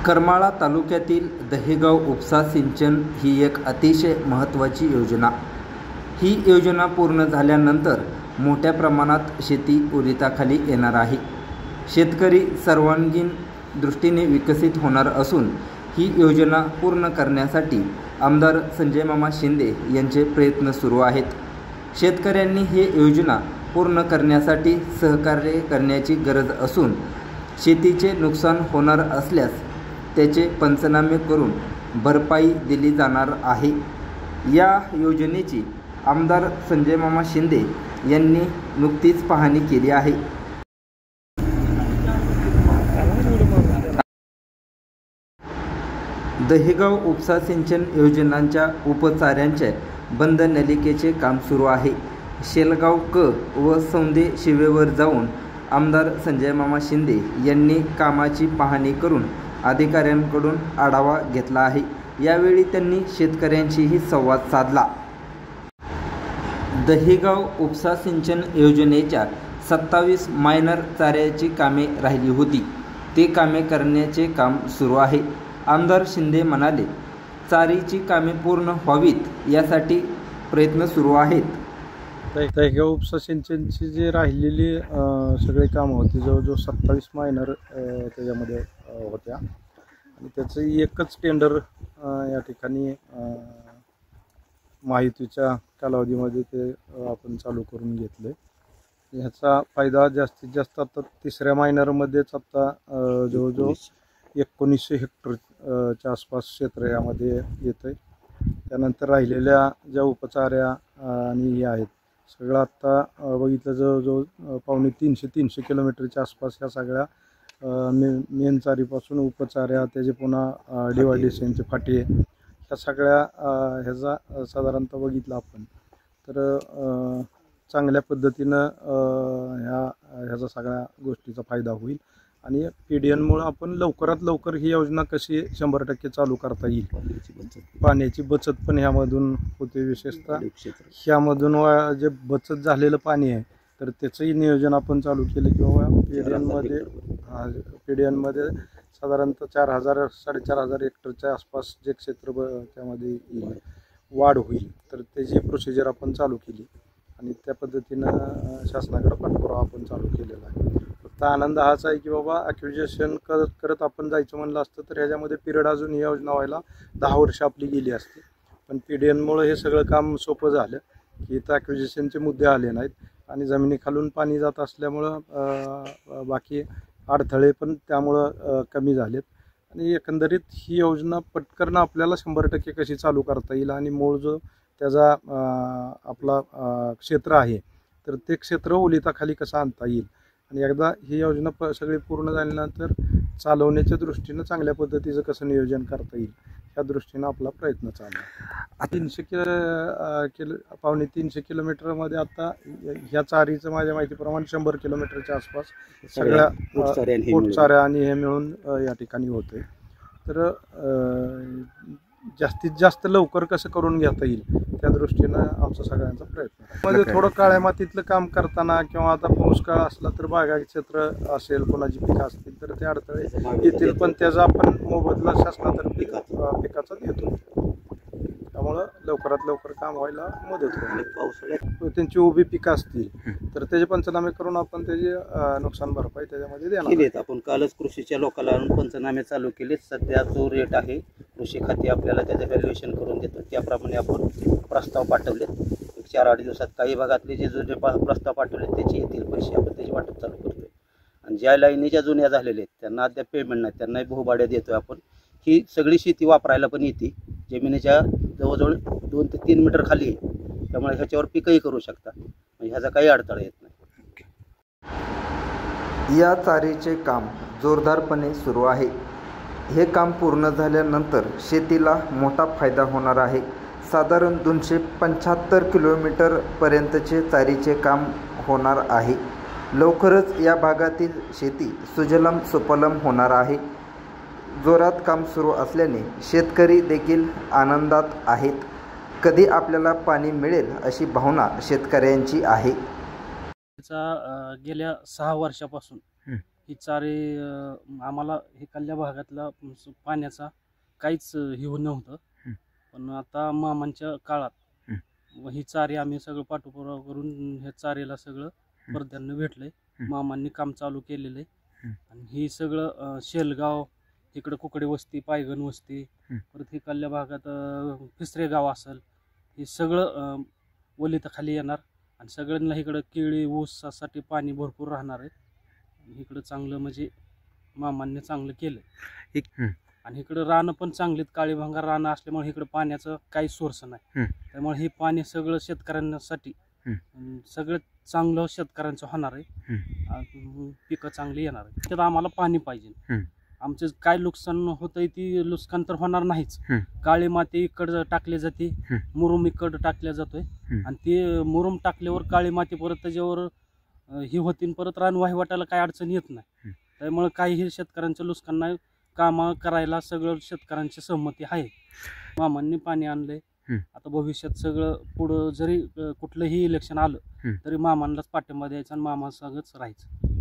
करमाळा तालुक्यातील दहेगाव उपसा सिंचन ही एक अतिशय महत्त्वाची योजना। ही योजना पूर्ण झाल्यानंतर मोठ्या प्रमाणात शेती ओलिताखाली येणार आहे। शेतकरी सर्वांगीण दृष्टीने विकसित होणार असून ही योजना पूर्ण करण्यासाठी आमदार संजय मामा शिंदे यांचे प्रयत्न सुरू आहेत। शेतकऱ्यांनी ही योजना पूर्ण करण्यासाठी सहकार्य करण्याची गरज असून शेतीचे नुकसान होणार असल्यास त्याचे पंचनामे करून भरपाई दिली जाणार आहे। या योजनेची आमदार संजय मामा शिंदे यांनी नुकतीच पाहणी केली आहे। दहेगाव उपसा सिंचन योजनांच्या उपचाऱ्यांचे बंद नलिकेचे काम सुरू आहे। शेलगाव क व सौंदे शिवेवर जाऊन आमदार संजय मामा शिंदे यांनी कामाची पाहणी करून अधिकाऱ्यांकडून आढावा घेतला आहे। यावेळी त्यांनी शेतकऱ्यांशीही संवाद साधला। दहेगाव उपसा सिंचन योजनेच्या 27 मायनर चाऱ्याची कामे राहिली होती, ते कामे करण्याचे काम सुरू आहे। आमदार शिंदे म्हणाले, चारीची कामे पूर्ण व्हावीत यासाठी प्रयत्न सुरू आहेत। दहेगाव उपसा सिंचनची जी राहिलेली सगळे कामं होती, जवळजवळ 27 मायनर त्याच्यामध्ये होत्या आणि त्याचं एकच टेंडर या ठिकाणी महायुतीच्या कालावधीमध्ये ते आपण चालू करून घेतले। ह्याचा फायदा जास्तीत जास्त आता तिसऱ्या मायनरमध्येच आता जवळजवळ 1900 हेक्टरच्या आसपास क्षेत्र यामध्ये येतं आहे। त्यानंतर राहिलेल्या ज्या उपचाऱ्या आणि हे आहेत सगळं आत्ता बघितलं जवळजवळ पावणे 300 किलोमीटरच्या आसपास ह्या सगळ्या मेन चारीपासून उपचाऱ्या त्याचे पुन्हा डिवायडेशनचे फाटे ह्या सगळ्या ह्याचा साधारणतः बघितलं आपण तर चांगल्या पद्धतीनं ह्याचा सगळ्या गोष्टीचा फायदा होईल आणि PDNमुळे आपण लवकरात लवकर ही योजना कशी 100% चालू करता येईल। पाण्याची बचत पण ह्यामधून होते, विशेषतः ह्यामधून जे बचत झालेलं पाणी आहे तर त्याचंही नियोजन आपण चालू केलं किंवा PDNमध्ये साधारणतः 4,000-4,500 हेक्टरच्या आसपास जे क्षेत्र त्यामध्ये वाढ होईल तर त्याची प्रोसिजर आपण चालू केली आणि त्या पद्धतीनं शासनाकडे पाठपुरावा आपण चालू केलेला आहे। फक्त आनंद हाच आहे की बाबा ॲक्विजिशन करत आपण जायचं म्हणलं असतं तर ह्याच्यामध्ये पिरियड अजून ही योजना व्हायला 10 वर्ष आपली गेली असती, पण PDNमुळे हे सगळं काम सोपं झालं की इथं ॲक्विजिशनचे मुद्दे आले नाहीत आणि जमिनीखालून पाणी जात असल्यामुळं बाकी अडथळे पण त्यामुळं कमी झालेत आणि एकंदरीत ही योजना पटकन आपल्याला 100% कशी चालू करता येईल आणि मूळ जो त्याचा आपला क्षेत्र आहे तर ते क्षेत्र ओलिताखाली कसं आणता येईल आणि एकदा ही योजना सगळी पूर्ण झाल्यानंतर चालवण्याच्या दृष्टीनं चांगल्या पद्धतीचं कसं नियोजन करता येईल ह्या दृष्टीनं आपला प्रयत्न चालू आहे। पावणे 300 किलोमीटरमध्ये आता ह्या चारीचं माझ्या माहितीप्रमाणे 100 किलोमीटरच्या आसपास सगळ्या पोटचाऱ्या आणि हे मिळून या ठिकाणी होते। तर जास्तीत जास्त लवकर कसं करून घेता येईल त्या दृष्टीनं आमचा सगळ्यांचा प्रयत्न आहे। म्हणजे थोडं काळ्या मातीतलं काम करताना किंवा आता पाऊस काळ असला तर बागायत क्षेत्र असेल, कोणाची पिकं असतील तर ते अडथळे येतील, पण त्याचा आपण मोबदला शासनातर्फे पिकाचा देतो, त्यामुळं लवकरात लवकर काम व्हायला मदत होईल। पावसाळ्यात त्यांची उभी पिकं असतील तर त्याचे पंचनामे करून आपण त्याची नुकसान भरपाई त्याच्यामध्ये देणार। आपण कालच कृषीच्या लोकांना आणून पंचनामे चालू केले। सध्या जो रेट आहे कृषी खाते आपल्याला त्याचं व्हॅल्युएशन करून देतो, त्याप्रमाणे आपण प्रस्ताव पाठवले। 4-8 दिवसात काही भागातले जे जुने प्रस्ताव पाठवले त्याचे येतील पैसे आपण त्याची वाटप चालू करतोय आणि ज्या लाईनीच्या जुन्या झालेल्या आहेत त्यांना अद्याप पेमेंट नाही, त्यांनाही बहुभाड्या देतोय आपण। ही सगळी शेती वापरायला पण येते, जमिनीच्या जवळजवळ 2 ते 3 मीटर खाली आहे, त्यामुळे ह्याच्यावर पिकंही करू शकता, ह्याचा काही अडथळा येत नाही। या चारीचे काम जोरदारपणे सुरू आहे। हे काम पूर्ण झाल्यानंतर शेतीला मोठा फायदा होणार आहे। साधारण 275 किलोमीटर पर्यंतचे चारीचे काम होणार आहे। लवकरच या भागातील शेती सुजलम सुफलम होणार आहे। जोरात काम सुरू असल्याने शेतकरी देखील आनंदात आहेत। कधी आपल्याला पाणी मिळेल अशी भावना शेतकऱ्यांची आहे। गेल्या 6 वर्षापासून ही चारे आम्हाला इकडल्या भागातला पाण्याचा काहीच हे नव्हतं. पण आता मामांच्या काळात ही चारे आम्ही सगळं पाठपुरावा करून ह्या चारेला सगळं प्राधान्य भेटलंय. मामांनी काम चालू केलेलं आहे. आणि ही सगळं शेलगाव, इकडं कुकडे वस्ती, पायगण वस्ती, परत इकडल्या भागात फिसरे गाव असेल, हे सगळं वलिताखाली येणार. आणि सगळ्यांना इकडं केळी ऊसासाठी पाणी भरपूर राहणार आहे. इकडं चांगलं म्हणजे मामांनी चांगलं केलं. आणि इकडं रानं पण चांगलीत, काळी भांगार रानं असल्यामुळे इकडं पाण्याचं काही सोर्स नाही. त्यामुळे हे पाणी सगळं शेतकऱ्यांसाठी सगळं चांगलं शेतकऱ्यांचं होणार आहे. पिकं चांगली येणार आहे. त्यात आम्हाला पाणी पाहिजे. आमचं काय नुकसान होतंय ती नुकसान तर होणार नाहीच. काळी माती इकडं टाकली जाते, मुरुम इकडं टाकल्या जातोय. आणि ते मुरुम टाकल्यावर काळी माती परत त्याच्यावर ही होती, परत रान वाहिवाटाला काही अडचण येत नाही. त्यामुळे काहीही शेतकऱ्यांचं नुकसान नाही. कामं करायला सगळं शेतकऱ्यांची सहमती आहे. मामांनी पाणी आणलंय. आता भविष्यात सगळं पुढं जरी कुठलंही इलेक्शन आलं तरी मामांनाच पाठिंबा द्यायचा आणि मामासंगच राहायचं.